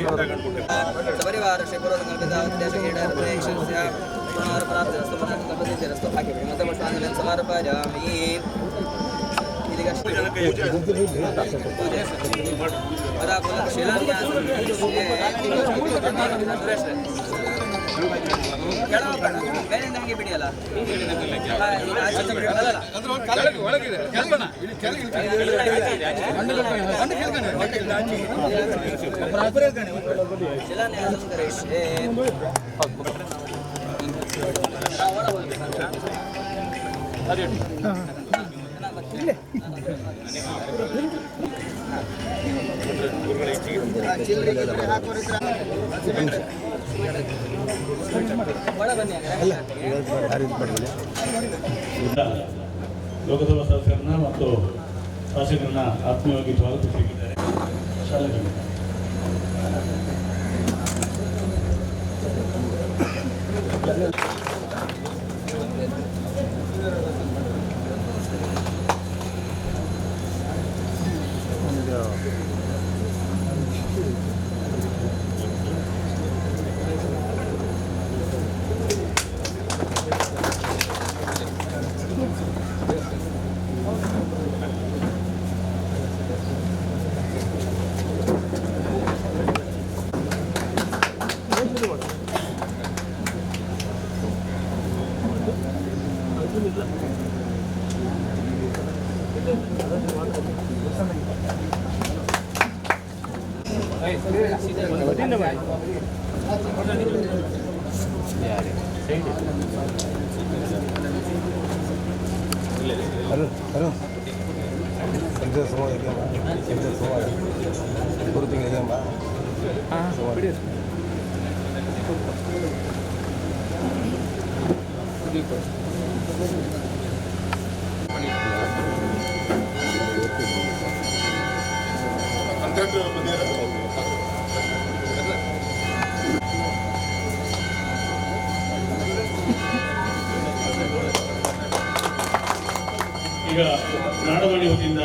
ಸಪರಿವಾರ ಶ್ರೀ ಪೂರ್ವಸಂಕಲ್ಪಿತ ಕ್ರೀಡಾರ್ಪಣೇಕ್ಷಸ್ಯ ಪುನರಾಪ್ತಿರಸ್ತು ಪುನಃಸಂಕಲ್ಪಸಿದ್ಧಿರಸ್ತು ಹಾಗೆ ಮತಪುಷ್ಪಾಂಜಲಿ ಸಮರ್ಪಯಾಮಿ. ಇದೀಗ ಶಿಲಾನ್ಯಾಸ ಬೇರೆ ಬಿಡಿಯಲ್ಲ ಶಿಲಾನ್ಯಾಸ ಕರಿಷ್ಯೆ. ಲೋಕಸಭಾ ಸದಸ್ಯರನ್ನ ಮತ್ತು ಶಾಸಕರನ್ನ ಆತ್ಮೀಯವಾಗಿ ಸ್ವಾಗತಿಸಿದ್ದಾರೆ. ಶಾಲೆಗಳು ಈಗ ನಾಡೋಣಿ ವತಿಯಿಂದ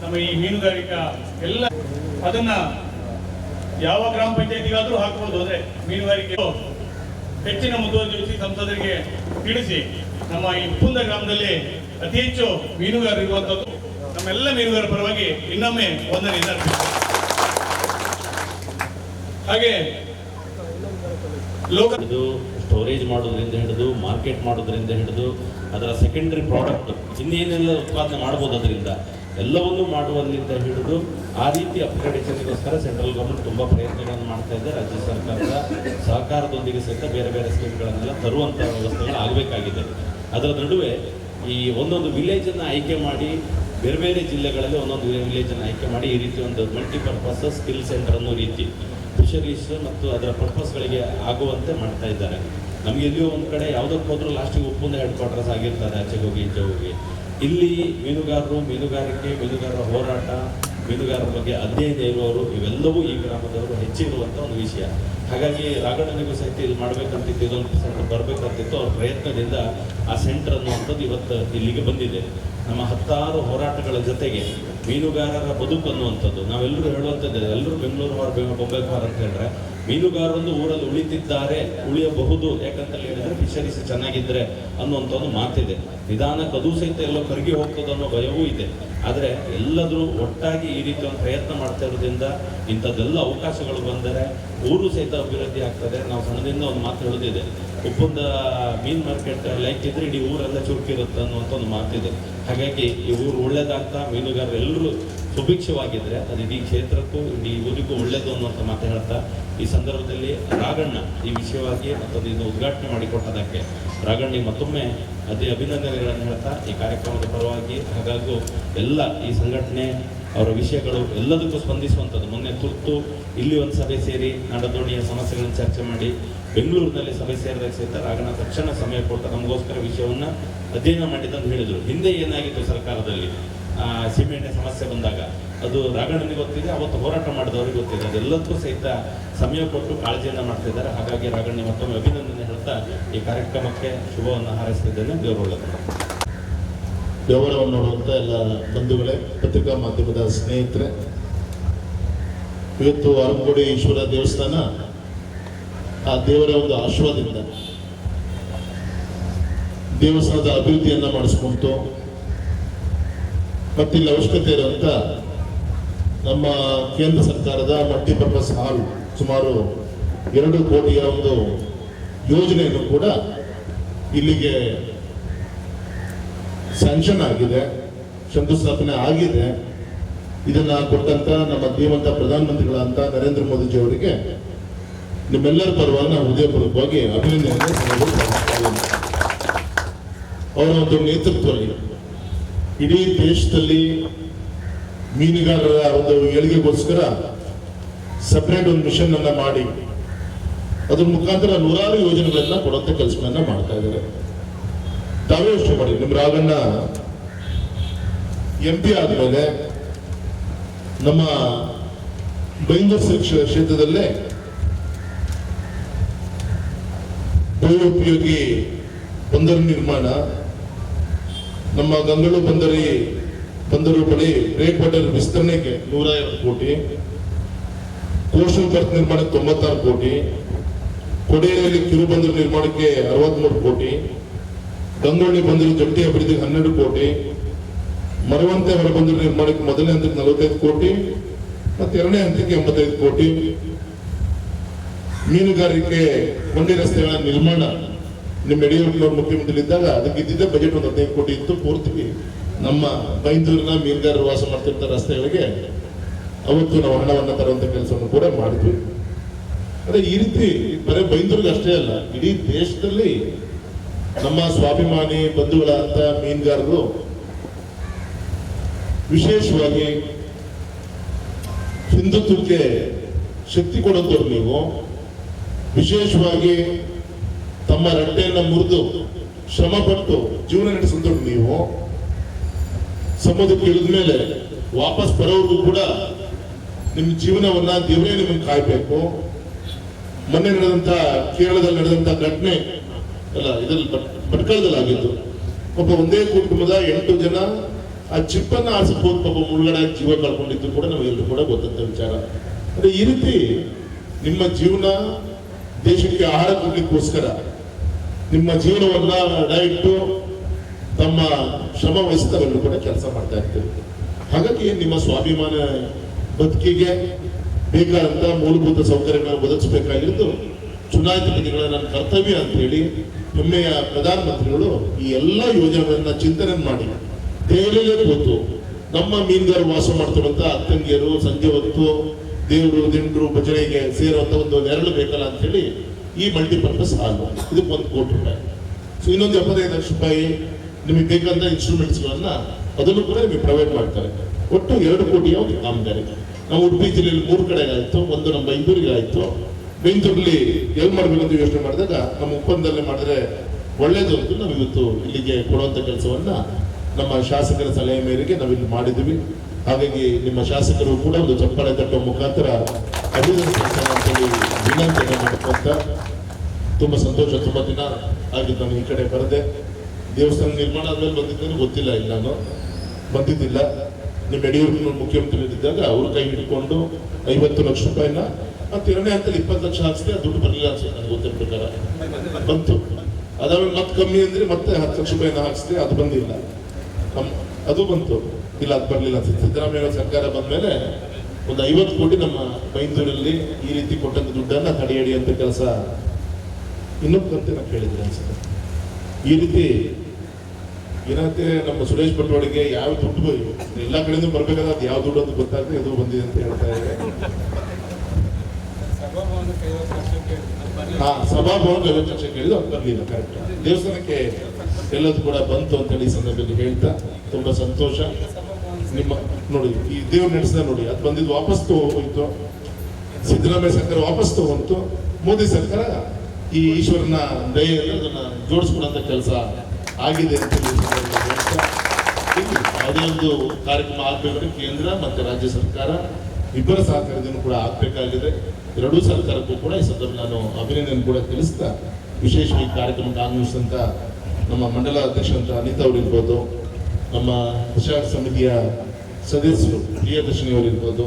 ನಮ್ಮ ಈ ಮೀನುಗಾರಿಕಾ ಎಲ್ಲ ಅದನ್ನ ಯಾವ ಗ್ರಾಮ ಪಂಚಾಯತಿಗಾದ್ರೂ ಹಾಕಬಹುದು. ಅಂದ್ರೆ ಮೀನುಗಾರಿಕೆ ಹೆಚ್ಚಿನ ಮುತುವರ್ಜಿ ಸಂಸದರಿಗೆ ತಿಳಿಸಿ ನಮ್ಮ ಈ ಉಪ್ಪುಂದ ಗ್ರಾಮದಲ್ಲಿ ಅತಿ ಹೆಚ್ಚು ಮೀನುಗಾರರು ಇರುವಂತದ್ದು ನಮ್ಮೆಲ್ಲ ಮೀನುಗಾರರ ಪರವಾಗಿ ಇನ್ನೊಮ್ಮೆ ವಂದನೆ ಸಲ್ಲಿಸುತ್ತೇನೆ. ಹಾಗೆ ಸ್ಟೋರೇಜ್ ಮಾಡೋದ್ರಿಂದ ಹಿಡಿದು ಮಾರ್ಕೆಟ್ ಮಾಡೋದ್ರಿಂದ ಹಿಡಿದು ಅದರ ಸೆಕೆಂಡರಿ ಪ್ರಾಡಕ್ಟ್ ಇನ್ನೇನೆಲ್ಲ ಉತ್ಪಾದನೆ ಮಾಡ್ಬೋದು ಅದರಿಂದ ಎಲ್ಲವನ್ನೂ ಮಾಡುವುದರಿಂದ ಹಿಡಿದು ಆ ರೀತಿ ಅಪ್ಗ್ರೇಡೇಷನ್ಗೋಸ್ಕರ ಸೆಂಟ್ರಲ್ ಗೌರ್ಮೆಂಟ್ ತುಂಬ ಪ್ರಯತ್ನಗಳನ್ನು ಮಾಡ್ತಾ ಇದೆ. ರಾಜ್ಯ ಸರ್ಕಾರದ ಸಹಕಾರದೊಂದಿಗೆ ಸಹಿತ ಬೇರೆ ಬೇರೆ ಸ್ಕೀಮ್ಗಳನ್ನೆಲ್ಲ ತರುವಂಥ ವ್ಯವಸ್ಥೆಗಳು ಆಗಬೇಕಾಗಿದೆ. ಅದರ ನಡುವೆ ಈ ಒಂದೊಂದು ವಿಲೇಜನ್ನು ಆಯ್ಕೆ ಮಾಡಿ ಬೇರೆ ಬೇರೆ ಜಿಲ್ಲೆಗಳಲ್ಲಿ ಒಂದೊಂದು ವಿಲೇಜನ್ನು ಆಯ್ಕೆ ಮಾಡಿ ಈ ರೀತಿ ಒಂದು ಮಲ್ಟಿಪರ್ಪಸ್ ಸ್ಕಿಲ್ ಸೆಂಟರ್ ಅನ್ನೋ ರೀತಿ ಫಿಶರೀಸ್ ಮತ್ತು ಅದರ ಪರ್ಪಸ್ಗಳಿಗೆ ಆಗುವಂತೆ ಮಾಡ್ತಾ ಇದ್ದಾರೆ. ನಮಗೆ ಎಲ್ಲಿಯೋ ಒಂದು ಕಡೆ ಯಾವುದಕ್ಕೆ ಹೋದ್ರೂ ಲಾಸ್ಟಿಗೆ ಉಪ್ಪುಂದ ಹೆಡ್ ಕ್ವಾರ್ಟರ್ಸ್ ಆಗಿರ್ತದೆ, ಆಚೆಗೆ ಹೋಗಿ ಈಚೆ ಹೋಗಿ. ಇಲ್ಲಿ ಮೀನುಗಾರರು, ಮೀನುಗಾರರ ಹೋರಾಟ, ಮೀನುಗಾರರ ಬಗ್ಗೆ ಅಧ್ಯಯನ ಇರುವವರು ಇವೆಲ್ಲವೂ ಈ ಗ್ರಾಮದವರು ಹೆಚ್ಚಿರುವಂಥ ಒಂದು ವಿಷಯ. ಹಾಗಾಗಿ ರಾಘಣ್ಣನಿಗೂ ಸಹಿತ ಇದು ಮಾಡಬೇಕಂತಿತ್ತು, ಇದೊಂದು ಸೆಂಟರ್ ಬರಬೇಕಂತಿತ್ತು. ಅವ್ರ ಪ್ರಯತ್ನದಿಂದ ಆ ಸೆಂಟರ್ ಅನ್ನುವಂಥದ್ದು ಇವತ್ತು ಇಲ್ಲಿಗೆ ಬಂದಿದೆ. ನಮ್ಮ ಹತ್ತಾರು ಹೋರಾಟಗಳ ಜೊತೆಗೆ ಮೀನುಗಾರರ ಬದುಕು ಅನ್ನುವಂಥದ್ದು ನಾವೆಲ್ಲರೂ ಹೇಳುವಂಥದ್ದು, ಎಲ್ಲರೂ ಬೆಂಗಳೂರು ಹೊರ ಬೊಂಬೆ ಹೊರ ಅಂತ ಹೇಳಿದ್ರೆ ಮೀನುಗಾರರೊಂದು ಊರಲ್ಲಿ ಉಳಿಯಬಹುದು. ಯಾಕಂತ ಹೇಳಿದ್ರೆ ಫಿಶರೀಸ್ ಚೆನ್ನಾಗಿದ್ರೆ ಅನ್ನುವಂಥ ಒಂದು ಮಾತಿದೆ. ನಿಧಾನಕ್ಕೆ ಅದು ಸಹಿತ ಎಲ್ಲೋ ಕರಗಿ ಹೋಗ್ತದೆ ಅನ್ನೋ ಭಯವೂ ಇದೆ. ಆದರೆ ಎಲ್ಲದರೂ ಒಟ್ಟಾಗಿ ಈ ರೀತಿ ಒಂದು ಪ್ರಯತ್ನ ಮಾಡ್ತಾ ಇರೋದ್ರಿಂದ ಇಂಥದ್ದೆಲ್ಲ ಅವಕಾಶಗಳು ಬಂದರೆ ಊರು ಸಹಿತ ಅಭಿವೃದ್ಧಿ ಆಗ್ತದೆ. ನಾವು ಸಣ್ಣದಿಂದ ಒಂದು ಮಾತು ಹೇಳೋದಿದೆ, ಉಪ್ಪುಂದ ಮೀನ್ ಮಾರ್ಕೆಟ್ ಲೈಕ್ ಇದ್ರೆ ಇಡೀ ಊರೆಲ್ಲ ಚುರುಕಿರುತ್ತೆ ಅನ್ನುವಂಥ ಒಂದು ಮಾತಿದೆ. ಹಾಗಾಗಿ ಈ ಊರು ಒಳ್ಳೇದಾಗ್ತಾ ಮೀನುಗಾರರು ಎಲ್ಲರೂ ಸುಭಿಕ್ಷವಾಗಿದ್ದರೆ ಅದು ಇಡೀ ಕ್ಷೇತ್ರಕ್ಕೂ ಇಡೀ ಊರಿಗೂ ಒಳ್ಳೆಯದು ಅನ್ನುವಂಥ ಮಾತು ಹೇಳ್ತಾ ಈ ಸಂದರ್ಭದಲ್ಲಿ ರಾಘಣ್ಣ ಈ ವಿಷಯವಾಗಿ ಮತ್ತು ಇದನ್ನು ಉದ್ಘಾಟನೆ ಮಾಡಿಕೊಟ್ಟದಕ್ಕೆ ರಾಘಣ್ಣಿಗೆ ಮತ್ತೊಮ್ಮೆ ಅದೇ ಅಭಿನಂದನೆಗಳನ್ನು ಹೇಳ್ತಾ ಈ ಕಾರ್ಯಕ್ರಮದ ಪರವಾಗಿ ಹಾಗಾಗಿ ಎಲ್ಲ ಈ ಸಂಘಟನೆ ಅವರ ವಿಷಯಗಳು ಎಲ್ಲದಕ್ಕೂ ಸ್ಪಂದಿಸುವಂಥದ್ದು. ಮೊನ್ನೆ ತುರ್ತು ಇಲ್ಲಿ ಒಂದು ಸಭೆ ಸೇರಿ ನಾಡದೋಣಿಯ ಸಮಸ್ಯೆಗಳನ್ನು ಚರ್ಚೆ ಮಾಡಿ ಬೆಂಗಳೂರಿನಲ್ಲಿ ಸಭೆ ಸೇರಿದಾಗ ಸಹಿತ ರಾಘಣ್ಣ ತಕ್ಷಣ ಸಮಯ ಕೊಟ್ಟು ನಮಗೋಸ್ಕರ ವಿಷಯವನ್ನು ಅಧ್ಯಯನ ಮಾಡಿದಂತ ಹೇಳಿದರು. ಹಿಂದೆ ಏನಾಗಿತ್ತು ಸರ್ಕಾರದಲ್ಲಿ ಸಿಮೆಂಟ್ ಸಮಸ್ಯೆ ಬಂದಾಗ ಅದು ರಾಘಣ್ಣನಿಗೆ ಗೊತ್ತಿದೆ, ಅವತ್ತು ಹೋರಾಟ ಮಾಡಿದವ್ರಿಗೆ ಗೊತ್ತಿದೆ. ಅದೆಲ್ಲದಕ್ಕೂ ಸಹಿತ ಸಮಯ ಕೊಟ್ಟು ಕಾಳಜಿಯನ್ನು ಮಾಡ್ತಿದ್ದಾರೆ. ಹಾಗಾಗಿ ರಾಘಣ್ಣ ಮತ್ತೊಮ್ಮೆ ಅಭಿನಂದನೆ ಹೇಳ್ತಾ ಈ ಕಾರ್ಯಕ್ರಮಕ್ಕೆ ಶುಭವನ್ನು ಹಾರೈಸ್ತಿದ್ದೇನೆ. ದೇವರೊಳ್ಳೆದು. ವ್ಯವಹಾರವನ್ನು ನೋಡುವಂಥ ಎಲ್ಲ ಬಂಧುಗಳೇ, ಪತ್ರಿಕಾ ಮಾಧ್ಯಮದ ಸ್ನೇಹಿತರೆ, ಇವತ್ತು ಅರಮಗೋಡಿ ಈಶ್ವರ ದೇವಸ್ಥಾನ ಆ ದೇವರ ಒಂದು ಆಶೀರ್ವಾದದಿಂದ ದೇವಸ್ಥಾನದ ಅಭಿವೃದ್ಧಿಯನ್ನ ಮಾಡಿಸ್ಕೊಂತು. ಮತ್ತಿಲ್ಲಿ ಅವಶ್ಯಕತೆ ಇರುವಂತ ನಮ್ಮ ಕೇಂದ್ರ ಸರ್ಕಾರದ ಮಲ್ಟಿಪರ್ಪಸ್ ಹಾಲ್ ಸುಮಾರು 2 ಕೋಟಿಯ ಒಂದು ಯೋಜನೆಯನ್ನು ಕೂಡ ಇಲ್ಲಿಗೆ ಸ್ಯಾಂಕ್ಷನ್ ಆಗಿದೆ, ಶಂಕುಸ್ಥಾಪನೆ ಆಗಿದೆ. ಇದನ್ನ ಕೊಟ್ಟಂತ ನಮ್ಮ ಧೀಮಂತ ಪ್ರಧಾನಮಂತ್ರಿಗಳಂತ ನರೇಂದ್ರ ಮೋದಿಜಿ ಅವರಿಗೆ ನಿಮ್ಮೆಲ್ಲರ ಪರವಾಗಿ ನಾವು ಹೃದಯಪೂರ್ವಕವಾಗಿ ಅಭಿನಂದನೆ ಸಲ್ಲಿಸುತ್ತೇನೆ. ಅವರ ಒಂದು ನೇತೃತ್ವದಲ್ಲಿ ಇಡೀ ದೇಶದಲ್ಲಿ ಮೀನುಗಾರರ ಒಂದು ಏಳಿಗೆಗೋಸ್ಕರ ಸಪರೇಟ್ ಒಂದು ಮಿಷನ್ ಅನ್ನ ಮಾಡಿ ಅದ್ರ ಮುಖಾಂತರ 100 ಯೋಜನೆಗಳನ್ನ ಕೊಡುವಂತ ಕೆಲಸಗಳನ್ನ ಮಾಡ್ತಾ ಇದ್ದಾರೆ. ತಾವೇ ಯೋಚನೆ ಮಾಡಿ, ನಿಮ್ಮ ರಾಘಣ್ಣ MP ಆದ್ಮೇಲೆ ನಮ್ಮ ಬೈಂದೂರು ಕ್ಷೇತ್ರದಲ್ಲೇ ಬಹುಪಯೋಗಿ ಬಂದರು ನಿರ್ಮಾಣ, ನಮ್ಮ ಗಂಗಳೂರು ಬಂದರು ಬಳಿ ಬ್ರೇಕ್ ವಾಟರ್ ವಿಸ್ತರಣೆಗೆ 102 ಕೋಟಿ, ಕೋಸ್ಟಲ್ ಬರ್ತ್ ನಿರ್ಮಾಣಕ್ಕೆ 96 ಕೋಟಿ, ಕೊಡೇರಿಯಲ್ಲಿ ಕಿರುಬಂದರು ನಿರ್ಮಾಣಕ್ಕೆ 63 ಕೋಟಿ, ಗಂಗೊಳ್ಳಿ ಬಂದರು ಜಂಟಿ ಅಭಿವೃದ್ಧಿಗೆ 12 ಕೋಟಿ, ಮರವಂತೆ ಹೊರಬಂದರು ನಿರ್ಮಾಣಕ್ಕೆ ಮೊದಲನೇ ಹಂತಕ್ಕೆ 45 ಕೋಟಿ ಮತ್ತೆ ಎರಡನೇ ಹಂತಕ್ಕೆ 85 ಕೋಟಿ, ಮೀನುಗಾರಿಕೆ ಕೊಂಡಿ ರಸ್ತೆಗಳ ನಿರ್ಮಾಣ ನಿಮ್ಮ ಯಡಿಯೂರಪ್ಪನವರು ಮುಖ್ಯಮಂತ್ರಿ ಇದ್ದಾಗ ಅದಕ್ಕೆ ಇದ್ದಿದ್ದ ಬಜೆಟ್ ಒಂದು 15 ಕೋಟಿ ಇತ್ತು. ಪೂರ್ತಿ ನಮ್ಮ ಬೈಂದೂರಿನ ಮೀನುಗಾರರು ವಾಸ ಮಾಡ್ತಿರ್ತ ರಸ್ತೆಗಳಿಗೆ ಅವತ್ತು ನಾವು ಹಣವನ್ನು ತರುವಂತ ಕೆಲಸವನ್ನು ಕೂಡ ಮಾಡಿದ್ವಿ. ಅದೇ ಈ ರೀತಿ ಬರೀ ಬೈಂದೂರಿಗೆ ಅಷ್ಟೇ ಅಲ್ಲ, ಇಡೀ ದೇಶದಲ್ಲಿ ನಮ್ಮ ಸ್ವಾಭಿಮಾನಿ ಬಂಧುಗಳಂತ ಮೀನುಗಾರರು ವಿಶೇಷವಾಗಿ ಹಿಂದುತ್ವಕ್ಕೆ ಶಕ್ತಿ ಕೊಡುವಂತವ್ರು ನೀವು, ವಿಶೇಷವಾಗಿ ತಮ್ಮ ರಟ್ಟೆಯನ್ನ ಮುರಿದು ಶ್ರಮ ಪಟ್ಟು ಜೀವನ ನಡೆಸುವಂತವ್ರು ನೀವು, ಸಮುದ್ರಕ್ಕೆ ಇಳಿದ ಮೇಲೆ ವಾಪಸ್ ಬರೋರ್ಗೂ ಕೂಡ ನಿಮ್ಮ ಜೀವನವನ್ನ ದೇವರೇ ನಿಮ್ಮನ್ನು ಕಾಯ್ಬೇಕು. ಮೊನ್ನೆ ನಡೆದಂತ ಕೇರಳದಲ್ಲಿ ನಡೆದಂತ ಘಟನೆ ಅಲ್ಲ, ಇದರಲ್ಲಿ ಭಟ್ಕಳದಲ್ಲಿ ಆಗಿದ್ದು, ಒಬ್ಬ ಒಂದೇ ಕುಟುಂಬದ 8 ಜನ ಆ ಚಿಪ್ಪನ್ನ ಆರಿಸಕ್ ಹೋಗಿ ಪಾಪ ಮುಳುಗಡೆ ಜೀವ ಕಳ್ಕೊಂಡಿದ್ದು ಕೂಡ ನಮಗೆಲ್ಲರೂ ಕೂಡ ಗೊತ್ತಂತ ವಿಚಾರ. ಅಂದ್ರೆ ಈ ರೀತಿ ನಿಮ್ಮ ಜೀವನ ದೇಶಕ್ಕೆ ಆಹಾರ ಕೊಡ್ಲಿಕ್ಕೋಸ್ಕರ ನಿಮ್ಮ ಜೀವನವನ್ನ ಇಟ್ಟು ತಮ್ಮ ಶ್ರಮ ವಹಿಸಿದವೆಲ್ಲೂ ಕೂಡ ಕೆಲಸ ಮಾಡ್ತಾ ಇರ್ತೀವಿ. ಹಾಗಾಗಿ ನಿಮ್ಮ ಸ್ವಾಭಿಮಾನ ಬದುಕಿಗೆ ಬೇಕಾದಂತ ಮೂಲಭೂತ ಸೌಕರ್ಯಗಳನ್ನು ಒದಗಿಸಬೇಕಾಗಿದ್ದು ಚುನಾಯಿತ ಪ್ರತಿಗಳ ನನ್ನ ಕರ್ತವ್ಯ ಅಂತ ಹೇಳಿ ಹೆಮ್ಮೆಯ ಪ್ರಧಾನಮಂತ್ರಿಗಳು ಈ ಎಲ್ಲ ಯೋಜನೆಗಳನ್ನ ಚಿಂತನೆ ಮಾಡಿ ದೆಹಲಿಯಲ್ಲೇ ಕೂತು ನಮ್ಮ ಮೀನುಗಾರರು ವಾಸ ಮಾಡ್ತಿರುವಂತ ಅಕ್ಕಂಗಿಯರು ಸಂಜೆ ಹೊತ್ತು ದೇವರು ದಿಂಡ್ರು ಭಜನೆಗೆ ಸೇರುವಂತ ಒಂದು ನೆರಳು ಬೇಕಲ್ಲ ಅಂತ ಹೇಳಿ ಈ ಮಲ್ಟಿಪರ್ಪಸ್ ಹಾಲ್ ಇದಕ್ಕೆ 1 ಕೋಟಿ ರೂಪಾಯಿ. ಸೊ ಇನ್ನೊಂದು 75 ಲಕ್ಷ ರೂಪಾಯಿ ನಿಮಗೆ ಬೇಕಾದ ಇನ್ಸ್ಟ್ರೂಮೆಂಟ್ಸ್ಗಳನ್ನ ಅದನ್ನು ಕೂಡ ನಿಮಗೆ ಪ್ರೊವೈಡ್ ಮಾಡ್ತಾರೆ. ಒಟ್ಟು 2 ಕೋಟಿಯ ಒಂದು ಕಾಮಗಾರಿ ನಾವು ಉಡುಪಿ ಜಿಲ್ಲೆಯಲ್ಲಿ 3 ಕಡೆ ಆಯ್ತು, ಒಂದು ನಮ್ಮ ಬೈಂದೂರಿಗೆ ಆಯ್ತು. ಬೈಂದೂರಲ್ಲಿ ಎಲ್ಲಿ ಮಾಡ್ಬೇಕಂತ ಯೋಚನೆ ಮಾಡಿದಾಗ ನಮ್ಮ ಒಪ್ಪಂದಲ್ಲೇ ಮಾಡಿದ್ರೆ ಒಳ್ಳೇದು ಅಂತ ನಾವು ಇವತ್ತು ಇಲ್ಲಿಗೆ ಕೊಡುವಂತ ಕೆಲಸವನ್ನ ನಮ್ಮ ಶಾಸಕರ ಸಲಹೆ ಮೇರೆಗೆ ನಾವಿಲ್ಲಿ ಮಾಡಿದ್ವಿ. ಹಾಗಾಗಿ ನಿಮ್ಮ ಶಾಸಕರು ಕೂಡ ಒಂದು ಚಪ್ಪಾಳೆ ತಟ್ಟುವ ಮುಖಾಂತರ ಅಭಿನಂದನೆ ಅಂತೇಳಿ ವಿನಂತಿಯನ್ನು ಮಾಡ್ಕೊಂತ ತುಂಬಾ ಸಂತೋಷ. ತುಂಬಾ ದಿನ ಆಗಿದ್ದು ನಾನು ಈ ಕಡೆ ಬರದೆ, ದೇವಸ್ಥಾನ ನಿರ್ಮಾಣ ಆದ್ಮೇಲೆ ಬಂದಿದ್ದೇನೆ ಗೊತ್ತಿಲ್ಲ, ಇಲ್ಲ ನಾನು ಬಂದಿದ್ದಿಲ್ಲ. ನಿಮ್ಮ ಯಡಿಯೂರಪ್ಪನವರು ಮುಖ್ಯಮಂತ್ರಿ ಇದ್ದಾಗ ಅವ್ರ ಕೈ ಹಿಡ್ಕೊಂಡು 50 ಲಕ್ಷ ರೂಪಾಯಿನ ಮತ್ತೆ 2ನೇ ಹಂತದಲ್ಲಿ 20 ಲಕ್ಷ ಹಾಕ್ಸಿದೆ. ದುಡ್ಡು ಬರಲಿಲ್ಲ ಅನ್ಸುತ್ತೆ ನನಗೆ ಗೊತ್ತಿರೋ ಪ್ರಕಾರ, ಬಂತು. ಅದಾದ್ಮೇಲೆ ಮತ್ತೆ ಕಮ್ಮಿ ಅಂದ್ರೆ ಮತ್ತೆ 10 ಲಕ್ಷ ರೂಪಾಯಿನ ಹಾಕ್ಸಿದೆ, ಅದು ಬಂದಿಲ್ಲ. ಅದು ಬಂತು, ಇಲ್ಲ ಅದು ಬರಲಿಲ್ಲ ಅನ್ಸುತ್ತೆ. ಸಿದ್ದರಾಮಯ್ಯ ಸರ್ಕಾರ ಬಂದ್ಮೇಲೆ ಒಂದು 50 ಕೋಟಿ ನಮ್ಮ ಬೈಂದೂರಲ್ಲಿ ಈ ರೀತಿ ಕೊಟ್ಟಂತ ದುಡ್ಡನ್ನ ತಡೆಹಿಡಿಯುವಂತ ಕೆಲಸ ಇನ್ನೊಂದು ಕಂತೆ ನಾವು ಕೇಳಿದ್ರೆ ಅನ್ಸುತ್ತೆ. ಈ ರೀತಿ ಏನಾಗುತ್ತೆ, ನಮ್ಮ ಸುರೇಶ್ ಬಂಡವಾಳಿಗೆ ಯಾವ ದುಡ್ಡು ಎಲ್ಲ ಕಡೆಯಿಂದ ಬರ್ಬೇಕಾದ್ರೆ ಅದು ಯಾವ ದುಡ್ಡು ಅಂತ ಗೊತ್ತಾಗದೆ ಇದು ಬಂದಿದೆ ಅಂತ ಹೇಳ್ತಾ ಇದ್ದಾರೆ. ಸಭಾಭವನ 50 ಲಕ್ಷ ಕೇಳಿದ್ರು, ಅದು ಬರಲಿಲ್ಲ. ಕರೆಕ್ಟ್, ದೇವಸ್ಥಾನಕ್ಕೆ ಎಲ್ಲದೂ ಕೂಡ ಬಂತು ಅಂತ ಹೇಳಿ ಸಂದರ್ಭದಲ್ಲಿ ಹೇಳ್ತಾ ತುಂಬಾ ಸಂತೋಷ. ನಿಮ್ಮ ನೋಡಿ ಈ ದೇವ್ರು ನಡೆಸಿದ ನೋಡಿ, ಅದು ಬಂದಿದ್ದು ವಾಪಸ್ ಹೋಯ್ತು. ಸಿದ್ದರಾಮಯ್ಯ ಸರ್ಕಾರ ವಾಪಸ್ ತಗೊಂತು, ಮೋದಿ ಸರ್ಕಾರ ಈ ಈಶ್ವರನ ದಯೆಯಲ್ಲಿ ಅದನ್ನ ಜೋಡಿಸ್ಕೊಳ್ಳುವಂತ ಕೆಲಸ ಆಗಿದೆ ಅಂತ ಯಾವುದೇ ಒಂದು ಕಾರ್ಯಕ್ರಮ ಆಗ್ಬೇಕಾದ್ರೆ ಕೇಂದ್ರ ಮತ್ತೆ ರಾಜ್ಯ ಸರ್ಕಾರ ಇಬ್ಬರ ಸಹಕಾರದಿಂದ ಕೂಡ ಆಗ್ಬೇಕಾಗಿದೆ. ಎರಡೂ ಸರ್ಕಾರಕ್ಕೂ ಕೂಡ ಈ ಸಂದರ್ಭ ನಾನು ಅಭಿನಂದನೆ ಕೂಡ ತಿಳಿಸ್ತಾ, ವಿಶೇಷವಾಗಿ ಕಾರ್ಯಕ್ರಮಕ್ಕೆ ಆಗಮಿಸಿದಂತ ನಮ್ಮ ಮಂಡಲ ಅಧ್ಯಕ್ಷರಂತ ಅನಿತಾ ಅವರು ಇರ್ಬೋದು, ನಮ್ಮ ಪ್ರಚಾರ ಸಮಿತಿಯ ಸದಸ್ಯರು ಪ್ರಿಯದರ್ಶಿನಿ ಅವರು ಇರ್ಬೋದು,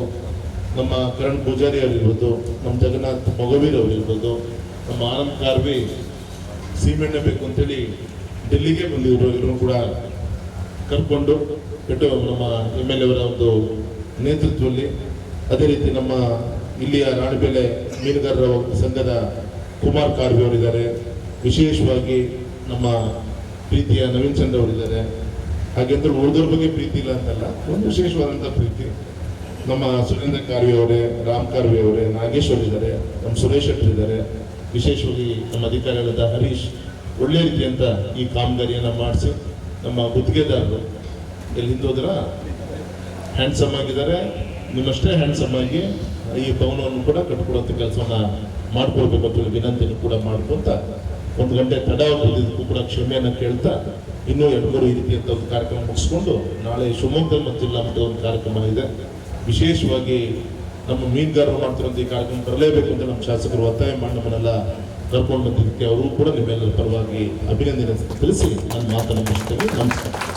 ನಮ್ಮ ಕರಣ್ ಪೂಜಾರಿ ಅವರಿರ್ಬೋದು, ನಮ್ಮ ಜಗನ್ನಾಥ್ ಮೊಗವೀರ್ ಅವರಿರ್ಬೋದು, ನಮ್ಮ ಆನಂದ್ ಕಾರ್ವಿ ಸೀಮೆಣ್ಣೆ ಬೇಕು ಅಂತೇಳಿ ಡೆಲ್ಲಿಗೆ ಬಂದಿದ್ರು. ಎಲ್ಲರೂ ಕೂಡ ಕರ್ಕೊಂಡು ಬಿಟ್ಟು ನಮ್ಮ MLA ಅವರ ಒಂದು ನೇತೃತ್ವದಲ್ಲಿ, ಅದೇ ರೀತಿ ನಮ್ಮ ಇಲ್ಲಿಯ ರಾಣಿಬೆಲೆ ಮೀನುಗಾರರ ಸಂಘದ ಕುಮಾರ್ ಕಾರ್ವಿ ಅವರಿದ್ದಾರೆ, ವಿಶೇಷವಾಗಿ ನಮ್ಮ ಪ್ರೀತಿಯ ನವೀನ್ ಚಂದ್ರ ಅವರಿದ್ದಾರೆ. ಹಾಗೆಂದ್ರೆ ಉಳಿದವ್ರ ಬಗ್ಗೆ ಪ್ರೀತಿ ಇಲ್ಲ ಅಂತಲ್ಲ, ಒಂದು ವಿಶೇಷವಾದಂಥ ಪ್ರೀತಿ. ನಮ್ಮ ಸುರೇಂದ್ರ ಕಾರ್ವಿ ಅವರೇ, ರಾಮ್ ಕಾರ್ವಿ ಅವರೇ, ನಾಗೇಶ್ವರ್ ಇದ್ದಾರೆ, ನಮ್ಮ ಸುರೇಶ್ ಶೆಟ್ಟರ್ ಇದ್ದಾರೆ, ವಿಶೇಷವಾಗಿ ನಮ್ಮ ಅಧಿಕಾರಿಗಳಾದ ಹರೀಶ್ ಒಳ್ಳೆ ರೀತಿಯಂತ ಈ ಕಾಮಗಾರಿಯನ್ನು ಮಾಡಿಸಿ, ನಮ್ಮ ಗುತ್ತಿಗೆದಾರರು ಎಲ್ಲಿಂದ ಹೋದ್ರ ಹ್ಯಾಂಡ್ಸಮ್ ಆಗಿದ್ದಾರೆ, ನಿಮ್ಮಷ್ಟೇ ಹ್ಯಾಂಡ್ಸಮ್ ಆಗಿ ಈ ಭವನವನ್ನು ಕೂಡ ಕಟ್ಕೊಡುವಂಥ ಕೆಲಸವನ್ನ ಮಾಡ್ಕೊಳ್ಬೇಕು ಅಂತ ವಿನಂತಿಯನ್ನು ಕೂಡ ಮಾಡ್ಕೊಂತ 1 ಗಂಟೆ ತಡವಾಗುವುದಕ್ಕೂ ಕೂಡ ಕ್ಷಮೆಯನ್ನು ಕೇಳ್ತಾ ಇನ್ನೂ 2-3 ಈ ರೀತಿಯಂಥ ಒಂದು ಕಾರ್ಯಕ್ರಮ ಮುಗಿಸ್ಕೊಂಡು ನಾಳೆ ಶಿವಮೊಗ್ಗದಲ್ಲಿ ಮತ್ತು ಜಿಲ್ಲಾ ಮಟ್ಟದ ಒಂದು ಕಾರ್ಯಕ್ರಮ ಇದೆ. ವಿಶೇಷವಾಗಿ ನಮ್ಮ ಮೀನುಗಾರರು ಮಾಡ್ತಿರುವಂಥ ಈ ಕಾರ್ಯಕ್ರಮ ಬರಲೇಬೇಕು ಅಂತ ನಮ್ಮ ಶಾಸಕರು ಒತ್ತಾಯ ಮಾಡಿ ನಮ್ಮನ್ನೆಲ್ಲ ಕರ್ಕೊಂಡು ಬಂದಿದ್ದಕ್ಕೆ ಅವರು ಕೂಡ ನಿಮ್ಮೆಲ್ಲರ ಪರವಾಗಿ ಅಭಿನಂದನೆ ತಿಳಿಸಿ ನನ್ನ ಮಾತನ್ನು ಮುಗಿಸ್ತೇನೆ. ನಮಸ್ಕಾರ.